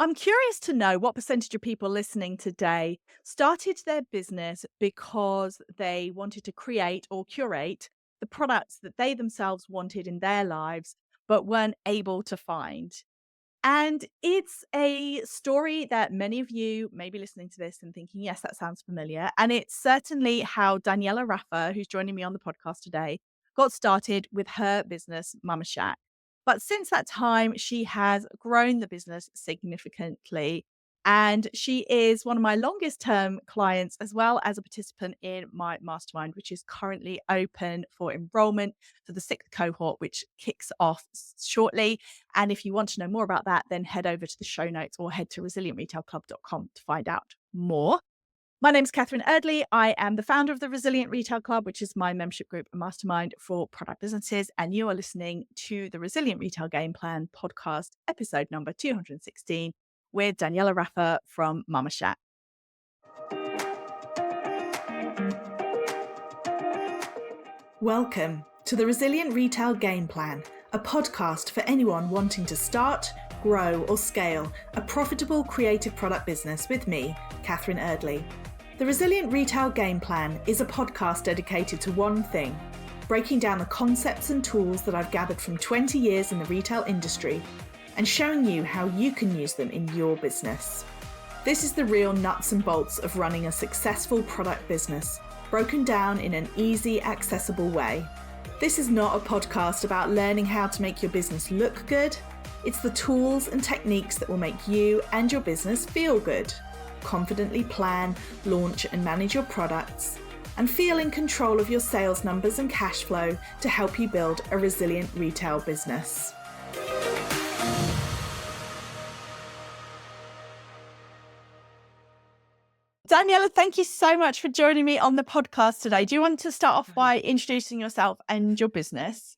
I'm curious to know what percentage of people listening today started their business because they wanted to create or curate the products that they themselves wanted in their lives, but weren't able to find. And it's a story that many of you may be listening to this and thinking, yes, that sounds familiar. And it's certainly how Daniela Raffa, who's joining me on the podcast today, got started with her business, Mama Shack. But since that time, she has grown the business significantly. And she is one of my longest term clients, as well as a participant in my mastermind, which is currently open for enrollment for the sixth cohort, which kicks off shortly. And if you want to know more about that, then head over to the show notes or head to resilientretailclub.com to find out more. My name is Catherine Erdley. I am the founder of the Resilient Retail Club, which is my membership group and mastermind for product businesses. And you are listening to the Resilient Retail Game Plan podcast, episode number 216, with Daniela Raffa from Mama Shack. Welcome to the Resilient Retail Game Plan, a podcast for anyone wanting to start, grow, or scale a profitable creative product business with me, Catherine Erdley. The Resilient Retail Game Plan is a podcast dedicated to one thing: breaking down the concepts and tools that I've gathered from 20 years in the retail industry and showing you how you can use them in your business. This is the real nuts and bolts of running a successful product business, broken down in an easy, accessible way. This is not a podcast about learning how to make your business look good. It's the tools and techniques that will make you and your business feel good. Confidently plan, launch, and manage your products, and feel in control of your sales numbers and cash flow to help you build a resilient retail business. Daniela, thank you so much for joining me on the podcast today. Do you want to start off by introducing yourself and your business?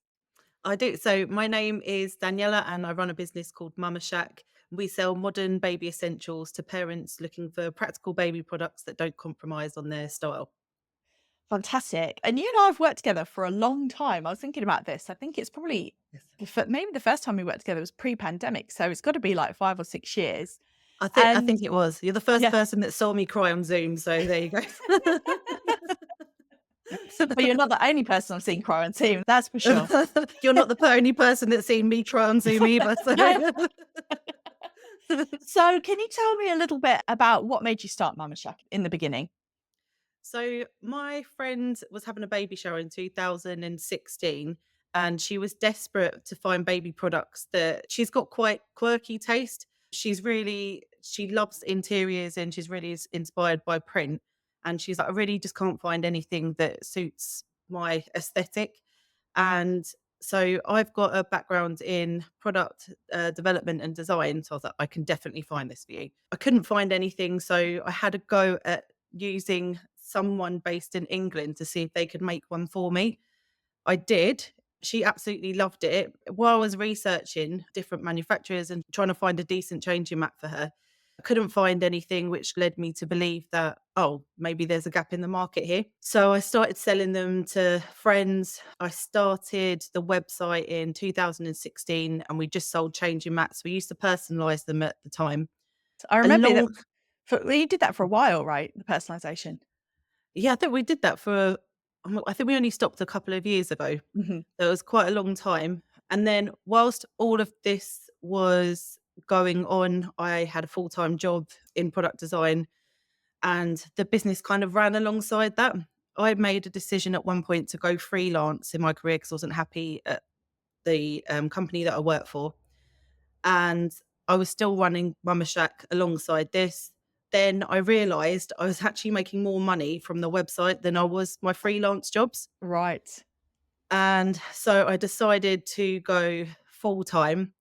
I do. So my name is Daniela and I run a business called Mama Shack. We sell modern baby essentials to parents looking for practical baby products that don't compromise on their style. Fantastic. And you and I have worked together for a long time. I was thinking about this. I think it's probably Yes. maybe the first time we worked together was pre-pandemic. So it's got to be like 5 or 6 years. I And think it was. You're the first yeah, person that saw me cry on Zoom, so there you go. but you're not the only person I've seen cry on team, that's for sure. You're not the only person that's seen me cry on Zoom either. So So can you tell me a little bit about what made you start Mama Shack in the beginning? So my friend was having a baby shower in 2016 and she was desperate to find baby products that she's got quite quirky taste. She loves interiors and she's really inspired by print. And she's like, I really just can't find anything that suits my aesthetic. And so I've got a background in product development and design. So I was like, I can definitely find this for you. I couldn't find anything. So I had a go at using someone based in England to see if they could make one for me. I did. She absolutely loved it. While I was researching different manufacturers and trying to find a decent changing mat for her, I couldn't find anything, which led me to believe that, oh, maybe there's a gap in the market here. So I started selling them to friends. I started the website in 2016 and we just sold changing mats. We used to personalize them at the time. I A remember that long well, you did that for a while, right? The personalization. Yeah, I think we did that for I think we only stopped a couple of years ago. Mhm. So it was quite a long time. And then whilst all of this was going on, I had a full-time job in product design and the business kind of ran alongside that. I made a decision at one point to go freelance in my career because I wasn't happy at the company that I worked for. And I was still running Mama Shack alongside this. Then I realized I was actually making more money from the website than I was my freelance jobs. Right. And so I decided to go full time.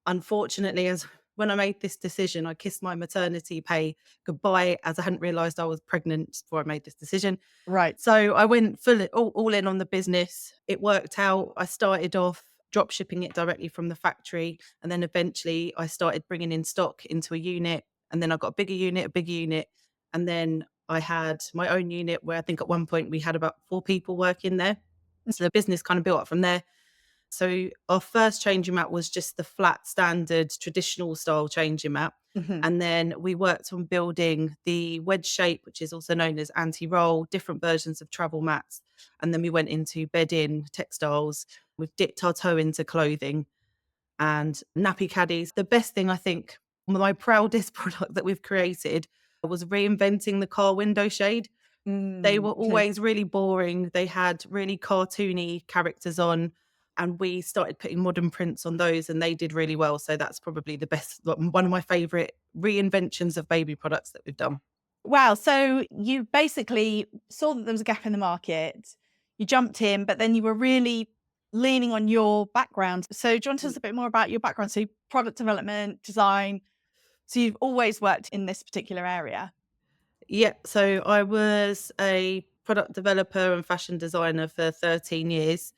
Unfortunately, as when I made this decision, I kissed my maternity pay goodbye as I hadn't realized I was pregnant before I made this decision. Right. So I went all in on the business. It worked out. I started off drop shipping it directly from the factory. And then eventually I started bringing in stock into a unit. And then I got a bigger unit. And then I had my own unit where I think at one point we had about 4 people working there. So the business kind of built up from there. So our first changing mat was just the flat standard traditional style changing mat. Hmm. And then we worked on building the wedge shape, which is also known as anti-roll, different versions of travel mats. And then we went into bed-in textiles. We've dipped our toe into clothing and nappy caddies. The best thing, I think, my proudest product that we've created was reinventing the car window shade. They were Mm. always really boring. They had really cartoony characters on, and we started putting modern prints on those, and they did really well. So that's probably the best, like, one of my favorite reinventions of baby products that we've done. Wow. So you basically saw that there was a gap in the market, you jumped in, but then you were really leaning on your background. So do you want to tell us a bit more about your background? So product development, design. So you've always worked in this particular area. Yeah, so I was a product developer and fashion designer for 13 years.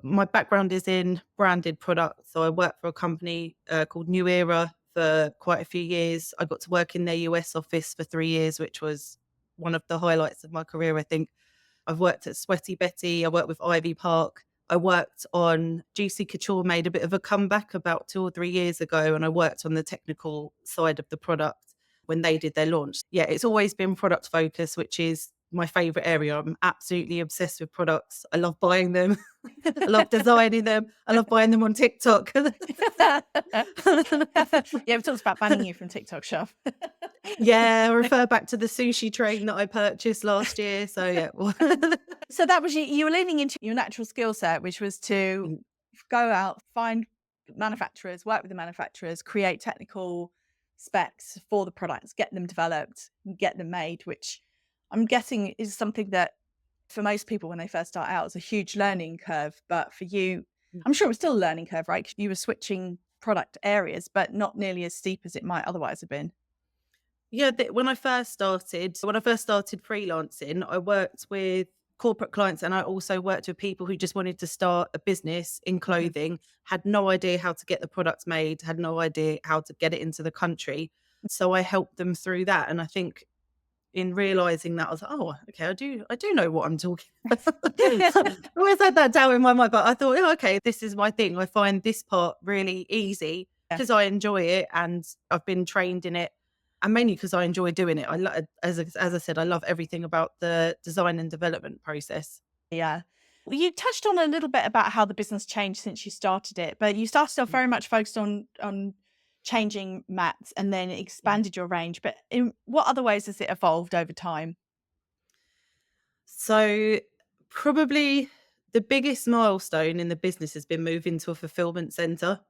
My background is in branded products. So I worked for a company called New Era for quite a few years. I got to work in their US office for 3 years, which was one of the highlights of my career, I think. I've worked at Sweaty Betty. I worked with Ivy Park. I worked on Juicy Couture, made a bit of a comeback about 2 or 3 years ago, and I worked on the technical side of the product when they did their launch. Yeah, it's always been product focused, which is my favorite area. I'm absolutely obsessed with products. I love buying them. I love designing them. I love buying them on TikTok. Yeah, we talked about banning you from TikTok Shop. Yeah, I refer back to the sushi train that I purchased last year. So yeah. So that was you were leaning into your natural skill set, which was to go out, find manufacturers, work with the manufacturers, create technical specs for the products, get them developed, get them made, which I'm guessing is something that for most people when they first start out is a huge learning curve. But for you, I'm sure it was still a learning curve, right? 'Cause you were switching product areas, but not nearly as steep as it might otherwise have been. Yeah, when I first started freelancing, I worked with corporate clients and I also worked with people who just wanted to start a business in Mhm. clothing, had no idea how to get the product made, had no idea how to get it into the country. So I helped them through that. And I think in realizing that, I was like, oh, okay, I do know what I'm talking about. I always had that doubt in my mind, but I thought, oh, okay, this is my thing. I find this part really easy Yeah. because I enjoy it and I've been trained in it. And mainly because I enjoy doing it. As I said, I love everything about the design and development process. Yeah. Well, you touched on a little bit about how the business changed since you started it, but you started off Mm, very much focused on changing mats and then mm. expanded your range. But in what other ways has it evolved over time? So probably the biggest milestone in the business has been moving to a fulfillment center.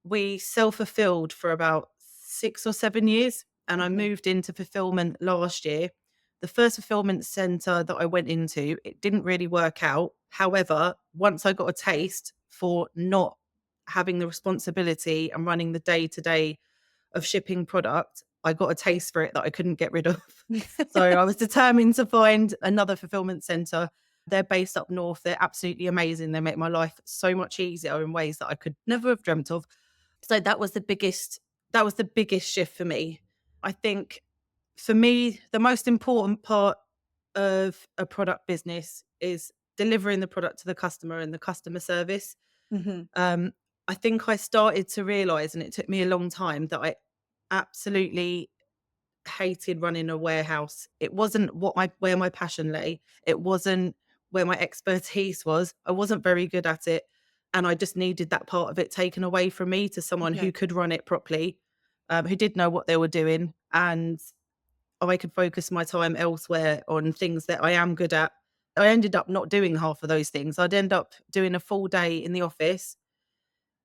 We self-fulfilled for about 6 or 7 years, and I Mhm. moved into fulfillment last year. The first fulfillment center that I went into, it didn't really work out. However, once I got a taste for not having the responsibility and running the day-to-day of shipping product, I got a taste for it that I couldn't get rid of. So I was determined to find another fulfillment center. They're based up north. They're absolutely amazing. They make my life so much easier in ways that I could never have dreamt of. So that was the biggest shift for me. I think for me, the most important part of a product business is delivering the product to the customer and the customer service. Mhm. Um, I think I started to realize, and it took me a long time, that I absolutely hated running a warehouse. It wasn't where my passion lay. It wasn't where my expertise was. I wasn't very good at it. And I just needed that part of it taken away from me to someone Yeah. who could run it properly, who did know what they were doing. And I could focus my time elsewhere on things that I am good at. I ended up not doing half of those things. I'd end up doing a full day in the office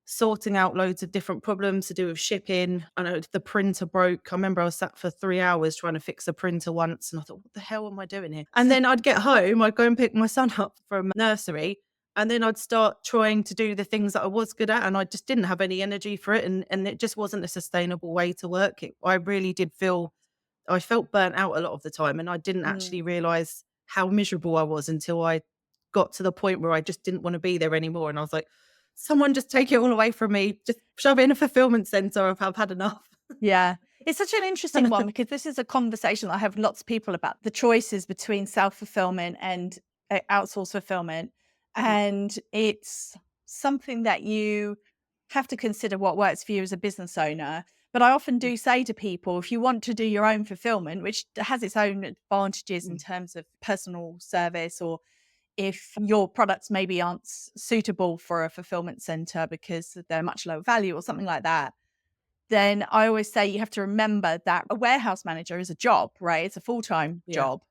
sorting out loads of different problems to do with shipping. I know the printer broke. I remember I was sat for 3 hours trying to fix a printer once, and I thought, what the hell am I doing here? And then I'd get home, I'd go and pick my son up from nursery, and then I'd start trying to do the things that I was good at, and I just didn't have any energy for it, and it just wasn't a sustainable way to work. I really did feel I felt burnt out a lot of the time, and I didn't actually Mm. realize how miserable I was until I got to the point where I just didn't want to be there anymore. And I was like, someone just take it all away from me. Just shove it in a fulfillment center if I've had enough. Yeah. It's such an interesting one because this is a conversation I have with lots of people about the choices between self fulfillment and outsource fulfillment. Mm, And it's something that you have to consider what works for you as a business owner. But I often Mm, do say to people, if you want to do your own fulfillment, which has its own advantages in mm, terms of personal service, or if your products maybe aren't suitable for a fulfillment center because they're much lower value or something like that, then I always say you have to remember that a warehouse manager is a job, right? It's a full-time yeah, job.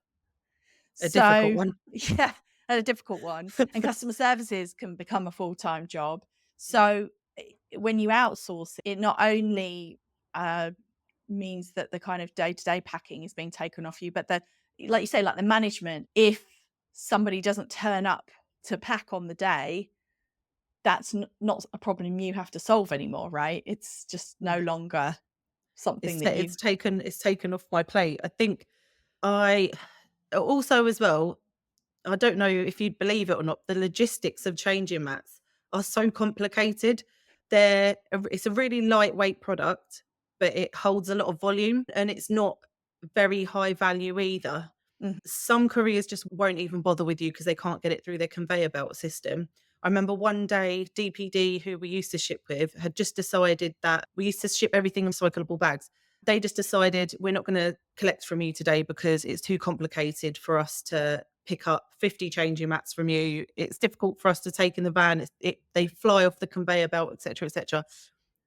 a difficult So, one. yeah, and a difficult one. And customer services can become a full-time job. So, when you outsource, it not only uh, means that the kind of day-to-day packing is being taken off you, but the, like you say, like the management, if somebody doesn't turn up to pack on the day, that's not a problem you have to solve anymore, right? It's just no longer something that you. It's taken off my plate. I think I also as well, I don't know if you'd believe it or not, the logistics of changing mats are so complicated. It's a really lightweight product, but it holds a lot of volume and it's not very high value either. Mm, Some couriers just won't even bother with you because they can't get it through their conveyor belt system. I remember one day DPD, who we used to ship with, had just decided that we used to ship everything in recyclable bags. They just decided we're not going to collect from you today because it's too complicated for us to pick up 50 changing mats from you. It's difficult for us to take in the van. They fly off the conveyor belt, etc., etc.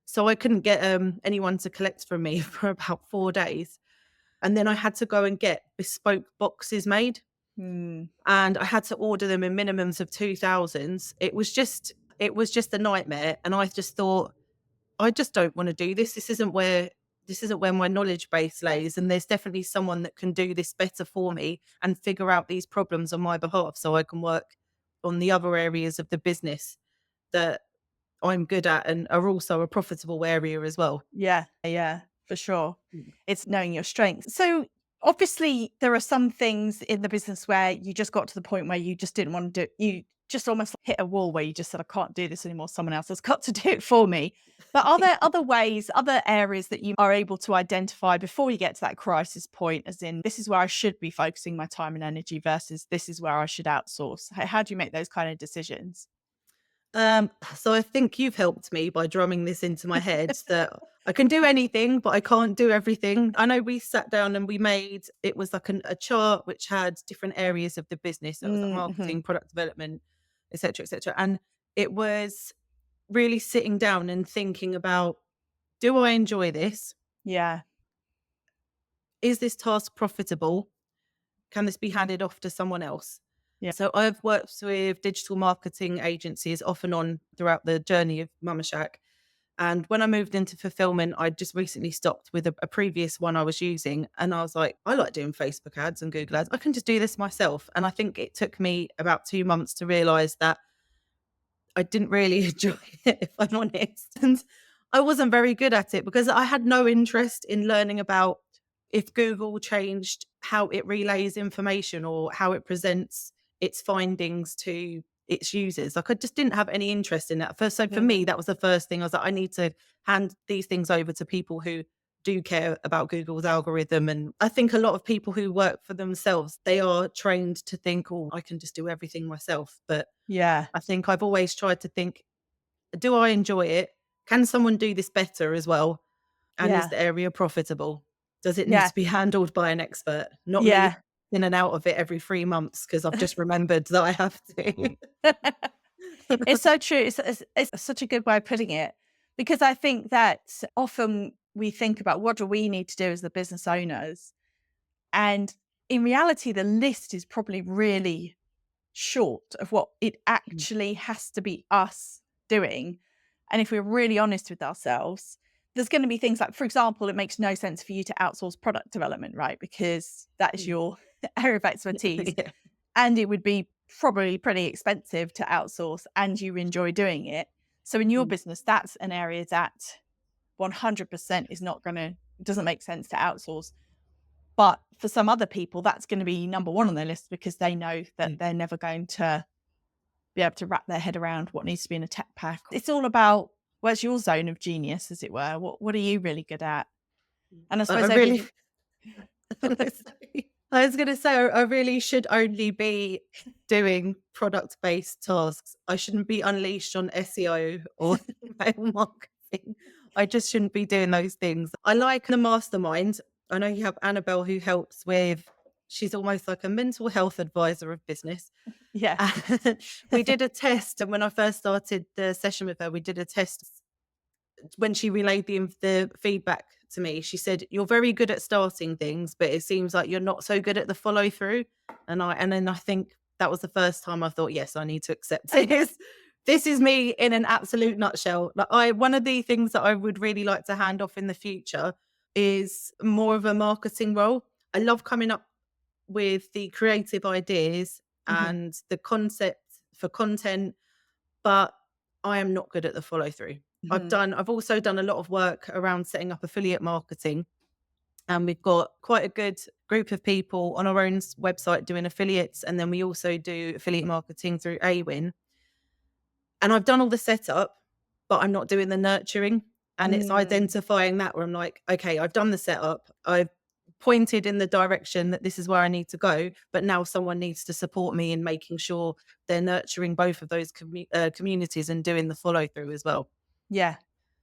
So I couldn't get anyone to collect from me for about 4 days. And then I had to go and get bespoke boxes made, mm, and I had to order them in minimums of 2000s. It was just a nightmare, and I just thought, I just don't want to do this. This isn't where my knowledge base lays, and there's definitely someone that can do this better for me and figure out these problems on my behalf so I can work on the other areas of the business that I'm good at and are also a profitable area as well. yeah, yeah, for sure. Mm. It's knowing your strengths. So obviously there are some things in the business where you just got to the point where you just didn't want to do, you just almost hit a wall where you just said, I can't do this anymore. Someone else has got to do it for me. But are there other ways, other areas that you are able to identify before you get to that crisis point, as in, this is where I should be focusing my time and energy versus this is where I should outsource? How do you make those kind of decisions? So I think you've helped me by drumming this into my head that I can do anything, but I can't do everything. I know we sat down and we made it was like a chart which had different areas of the business. That was like Mm-hmm. marketing, product development, etc., etc. And it was really sitting down and thinking about, do I enjoy this? Yeah. Is this task profitable? Can this be handed off to someone else? Yeah. So I've worked with digital marketing agencies off and on throughout the journey of Mama Shack. And when I moved into fulfillment, I just recently stopped with a previous one I was using. And I was like, I like doing Facebook ads and Google ads. I can just do this myself. And I think it took me about 2 months to realize that I didn't really enjoy it, if I'm honest. And I wasn't very good at it because I had no interest in learning about if Google changed how it relays information or how it presents its findings to its users. Like I just didn't have any interest in that. First, so for me, Mhm. that was the first thing. I was like, I need to hand these things over to people who do care about Google's algorithm. And I think a lot of people who work for themselves, they are trained to think, oh, I can just do everything myself. But Yeah. I think I've always tried to think, do I enjoy it? Can someone do this better as well? And is Yeah. the area profitable? Does it need Yeah. to be handled by an expert? Not me Yeah. in and out of it every 3 months because I've just remembered that I have to. It's so true. It's such a good way of putting it, because I think that often we think about what do we need to do as the business owners, and in reality, the list is probably really short of what it Mm, actually has to be us doing. And if we're really honest with ourselves, there's going to be things like, for example, it makes no sense for you to outsource product development, right? Because that is mm. your area of expertise. Yeah. And it would be probably pretty expensive to outsource, and you enjoy doing it. So in your Mm, business, that's an area that 100% is not going to, it doesn't make sense to outsource. But for some other people, that's going to be number one on their list because they know that mm. they're never going to be able to wrap their head around what needs to be in a tech pack. It's all about, where's your zone of genius, as it were? What are you really good at? And I I suppose really over I was gonna say, I really should only be doing product-based tasks. I shouldn't be unleashed on SEO or email marketing. I just shouldn't be doing those things. I like the mastermind. I know you have Annabelle who helps with, she's almost like a mental health advisor of business. Yeah. And we did a test. And when I first started the session with her, we did a test. When she relayed the feedback to me, she said, "You're very good at starting things, but it seems like you're not so good at the follow through." And then I think that was the first time I thought, yes, I need to accept this. This is me in an absolute nutshell. Like, one of the things that I would really like to hand off in the future is more of a marketing role. I love coming up with the creative ideas Mhm. and the concept for content, but I am not good at the follow through. Mhm. I've also done a lot of work around setting up affiliate marketing, and we've got quite a good group of people on our own website doing affiliates, and then we also do affiliate marketing through Awin. And I've done all the setup, but I'm not doing the nurturing. And it's Mm. identifying that where I'm like, okay, I've done the setup. I've pointed in the direction that this is where I need to go. But now someone needs to support me in making sure they're nurturing both of those communities and doing the follow through as well. Yeah.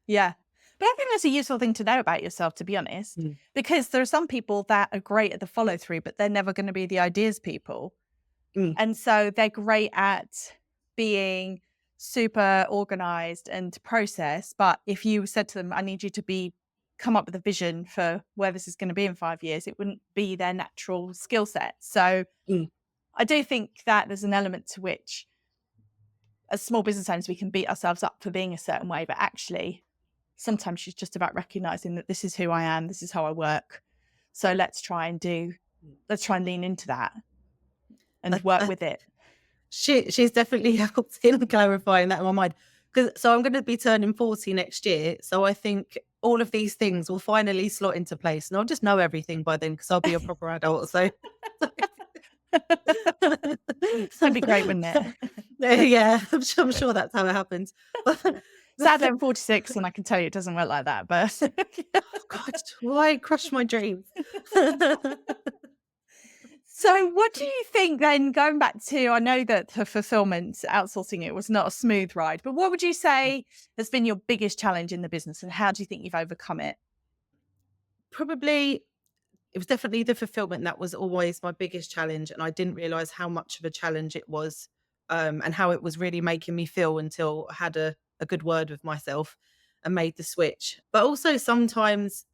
Yeah. But I think that's a useful thing to know about yourself, to be honest, Mm. because there are some people that are great at the follow through, but they're never going to be the ideas people. Mm. And so they're great at being super organized and process. But if you said to them, I need you to come up with a vision for where this is going to be in 5 years, it wouldn't be their natural skill set. So Mm. I do think that there's an element to which, as small business owners, we can beat ourselves up for being a certain way, but actually sometimes it's just about recognizing that this is who I am, this is how I work. So let's try and lean into that and work I with it. she's definitely helped in clarifying that in my mind. So I'm gonna be turning 40 next year, so I think all of these things will finally slot into place, and I'll just know everything by then because 'cause I'll be a proper adult, so That'd be great, wouldn't it? yeah, I'm sure that's how it happens. Sadly, I'm 46 and I can tell you it doesn't work like that, but God, why crush my dreams? so what do you think then, going back to, I know that the fulfillment, outsourcing it was not a smooth ride, but what would you say has been your biggest challenge in the business and how do you think you've overcome it? Probably it was definitely the fulfillment that was always my biggest challenge, and I didn't realize how much of a challenge it was, and how it was really making me feel until I had a good word with myself and made the switch. But also sometimes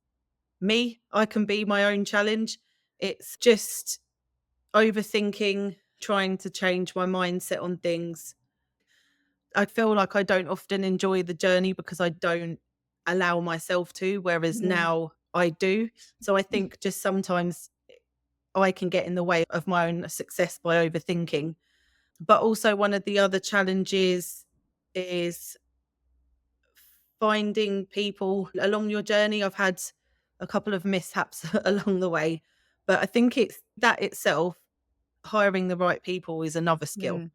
I can be my own challenge. It's just overthinking, trying to change my mindset on things. I feel like I don't often enjoy the journey because I don't allow myself to, whereas Mhm. now I do. So I think just sometimes I can get in the way of my own success by overthinking. But also, one of the other challenges is finding people along your journey. I've had a couple of mishaps along the way, but I think it's that itself, hiring the right people is another skill. Mm.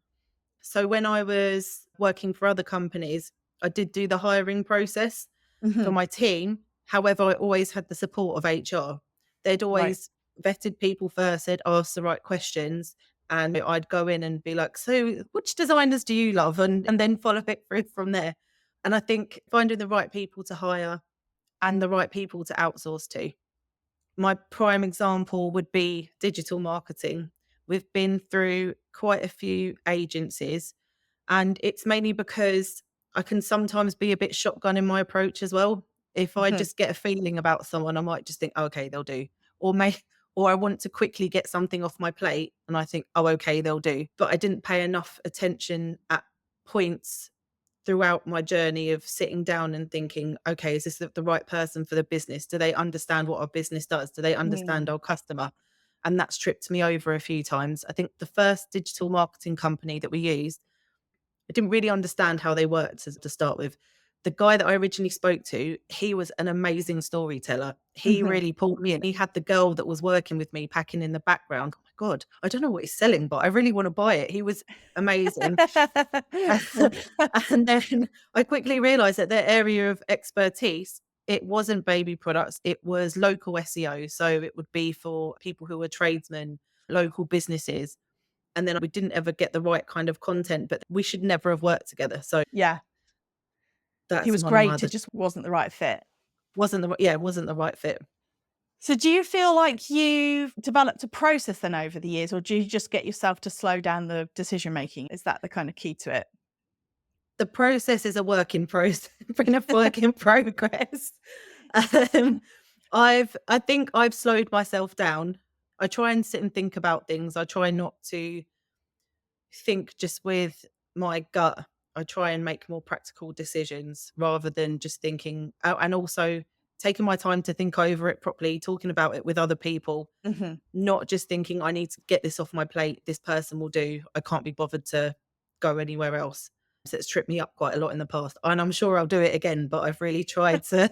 So when I was working for other companies, I did do the hiring process for Mhm. my team. However, I always had the support of HR. They'd Right. always vetted people first, they'd ask the right questions, and I'd go in and be like, "So, which designers do you love?" And then follow it through from there. And I think finding the right people to hire and the right people to outsource to. My prime example would be digital marketing. We've been through quite a few agencies, and it's mainly because I can sometimes be a bit shotgun in my approach as well. If I Mhm. just get a feeling about someone, I might just think, "Oh, okay, they'll do." Or may or I want to quickly get something off my plate and I think, "Oh, okay, they'll do." But I didn't pay enough attention at points throughout my journey of sitting down and thinking, okay, is this the right person for the business? Do they understand what our business does? Do they understand Mm. our customer? And that's tripped me over a few times. I think the first digital marketing company that we used, I didn't really understand how they worked to start with. The guy that I originally spoke to, he was an amazing storyteller. He Mhm. really pulled me in. He had the girl that was working with me packing in the background. Oh my God, I don't know what he's selling, but I really want to buy it. He was amazing. And then I quickly realized that their area of expertise, it wasn't baby products, it was local SEO. So it would be for people who were tradesmen, local businesses. and then we didn't ever get the right kind of content, but we should never have worked together. So Yeah. He that's was one of my great, other it just wasn't the right fit. wasn't the right fit. So do you feel like you've developed a process then over the years, or do you just get yourself to slow down the decision making? Is that the kind of key to it? The process is a work in process, been a work in progress. Um, I think I've slowed myself down. I try and sit and think about things. I try not to think just with my gut. I try and make more practical decisions rather than just thinking, and also taking my time to think over it properly, talking about it with other people, Mhm. not just thinking I need to get this off my plate. This person will do. I can't be bothered to go anywhere else. So it's tripped me up quite a lot in the past, and I'm sure I'll do it again. But I've really tried to.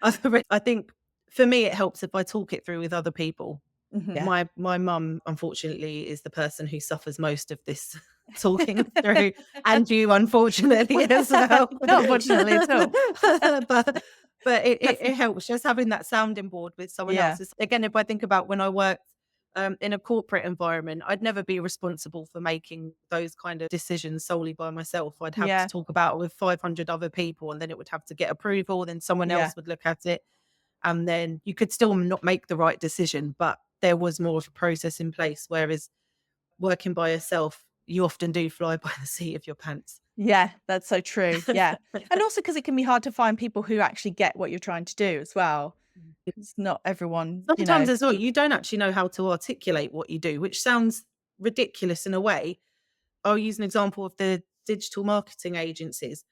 I think for me, it helps if I talk it through with other people. Mhm. My mum, unfortunately, is the person who suffers most of this talking through, and you, unfortunately, as well. Not unfortunately at all. But it helps just having that sounding board with someone Yeah. else. Again, if I think about when I worked in a corporate environment, I'd never be responsible for making those kind of decisions solely by myself. I'd have to Yeah. talk about it with 500 other people, and then it would have to get approval. Then someone Yeah. else would look at it, and then you could still not make the right decision, but there was more of a process in place. Whereas working by yourself, you often do fly by the seat of your pants. Yeah, that's so true. Yeah. And also because it can be hard to find people who actually get what you're trying to do as well. It's not everyone, Sometimes as well, you don't actually know how to articulate what you do, which sounds ridiculous in a way. I'll use an example of the digital marketing agencies.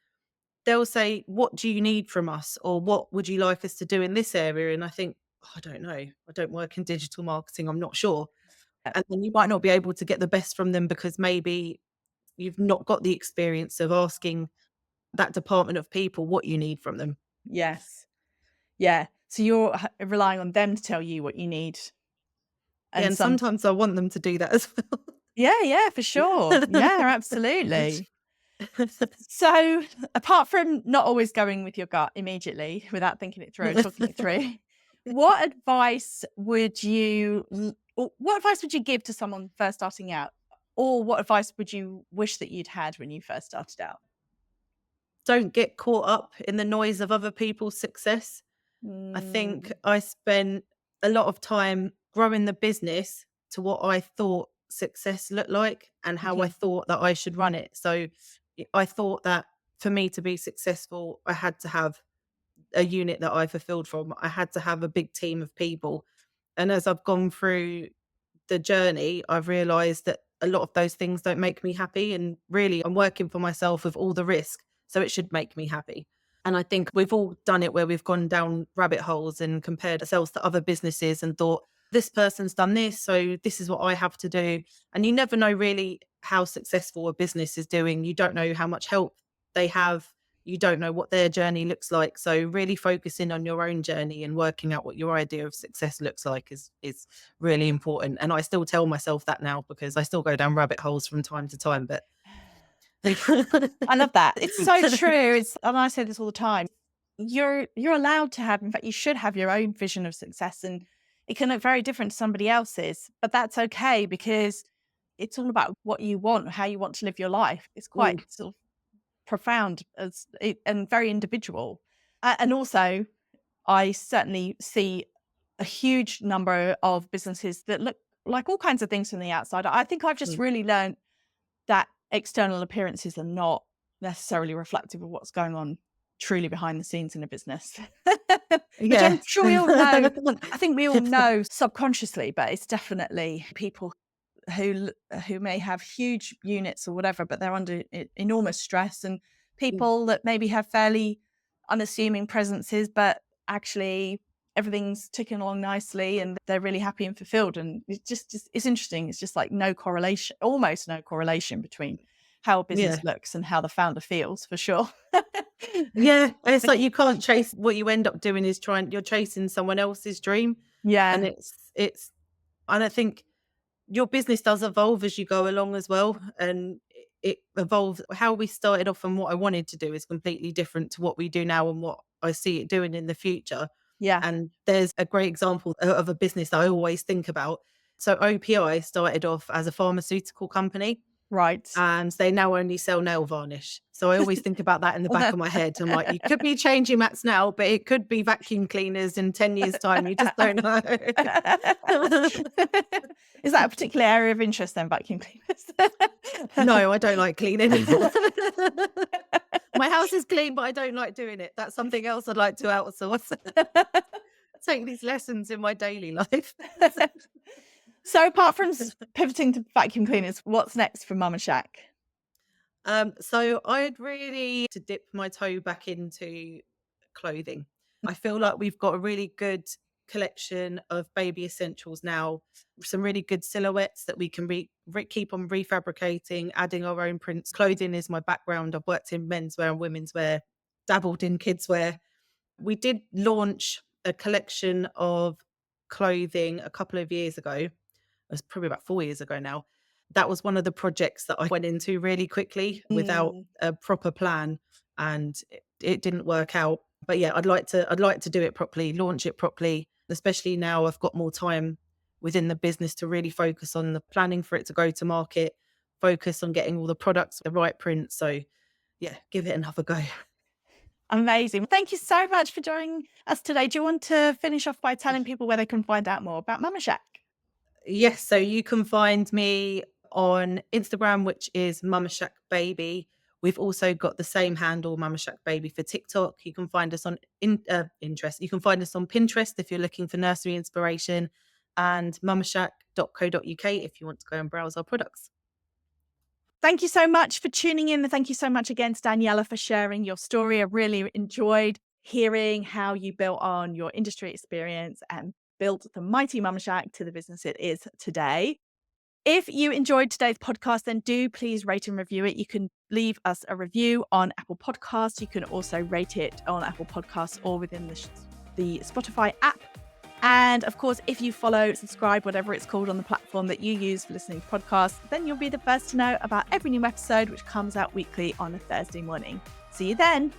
They'll say, "What do you need from us?" Or "What would you like us to do in this area?" And I think, "Oh, I don't know. I don't work in digital marketing. I'm not sure." And then you might not be able to get the best from them because maybe you've not got the experience of asking that department of people what you need from them. Yes. Yeah. So you're relying on them to tell you what you need. Yeah, And and some sometimes I want them to do that as well. Yeah, yeah, for sure. Yeah, absolutely. So, apart from not always going with your gut immediately without thinking it through and talking it through, what advice would what advice would you give to someone first starting out? Or what advice would you wish that you'd had when you first started out? Don't get caught up in the noise of other people's success. I think Mm, I spent a lot of time growing the business to what I thought success looked like and how I mhm, thought that I should run it. So I thought that for me to be successful, I had to have a unit that I fulfilled from. I had to have a big team of people. And as I've gone through the journey, I've realized that a lot of those things don't make me happy. And really, I'm working for myself with all the risk. So it should make me happy. And I think we've all done it where we've gone down rabbit holes and compared ourselves to other businesses and thought, this person's done this. So this is what I have to do. And you never know really how successful a business is doing. You don't know how much help they have. You don't know what their journey looks like. So really focusing on your own journey and working out what your idea of success looks like is really important. And I still tell myself that now because I still go down rabbit holes from time to time. But I love that. It's so true. And I say this all the time. You're allowed to have, in fact, you should have your own vision of success, and it can look very different to somebody else's, but that's okay because it's all about what you want, how you want to live your life. It's quite Mm, sort of profound and very individual. And also, I certainly see a huge number of businesses that look like all kinds of things from the outside. I think I've just mm. really learned that external appearances are not necessarily reflective of what's going on truly behind the scenes in a business, which Yeah. I'm sure we all know. I think we all know subconsciously, but it's definitely people who may have huge units or whatever, but they're under enormous stress, and Mm, people that maybe have fairly unassuming presences, but actually everything's ticking along nicely and they're really happy and fulfilled. And just it's interesting. It's just like no correlation, almost no correlation between how a business yeah. looks and how the founder feels, for sure. Yeah. It's like you can't chase what you end up doing is you're chasing someone else's dream. And Yeah. it's and I think your business does evolve as you go along as well. And it evolves. How we started off and what I wanted to do is completely different to what we do now and what I see it doing in the future. Yeah. And there's a great example of a business that I always think about. So OPI started off as a pharmaceutical company, Right. and they now only sell nail varnish. So I always think about that in the back of my head. I'm like, you could be changing mats now, but it could be vacuum cleaners in 10 years' time. You just don't know. Is that a particular area of interest then, vacuum cleaners? No, I don't like cleaning. My house is clean, but I don't like doing it. That's something else I'd like to outsource. Take these lessons in my daily life. So apart from pivoting to vacuum cleaners, what's next for Mama Shack? So I'd really to dip my toe back into clothing. I feel like we've got a really good collection of baby essentials now, some really good silhouettes that we can keep on refabricating, adding our own prints. Clothing is my background. I've worked in menswear and women's wear, dabbled in kids wear. We did launch a collection of clothing a couple of years ago. It was probably about 4 years ago now. That was one of the projects that I went into really quickly without a proper plan, and it didn't work out. But yeah, I'd like to do it properly, launch it properly, especially now I've got more time within the business to really focus on the planning for it to go to market, focus on getting all the products, the right print. So yeah, give it another go. Amazing. Thank you so much for joining us today. Do you want to finish off by telling people where they can find out more about Mama Shack? Yes, so you can find me on Instagram, which is Mama Shack Baby. We've also got the same handle, Mama Shack Baby, for TikTok. You can find us on Interest. You can find us on Pinterest if you're looking for nursery inspiration, and mamashack.co.uk if you want to go and browse our products. Thank you so much for tuning in. And thank you so much again to Daniela for sharing your story. I really enjoyed hearing how you built on your industry experience and built the mighty Mama Shack to the business it is today. If you enjoyed today's podcast, then do please rate and review it. You can leave us a review on Apple Podcasts. You can also rate it on Apple Podcasts or within the Spotify app. And of course, if you follow, subscribe, whatever it's called on the platform that you use for listening to podcasts, then you'll be the first to know about every new episode, which comes out weekly on a Thursday morning. See you then.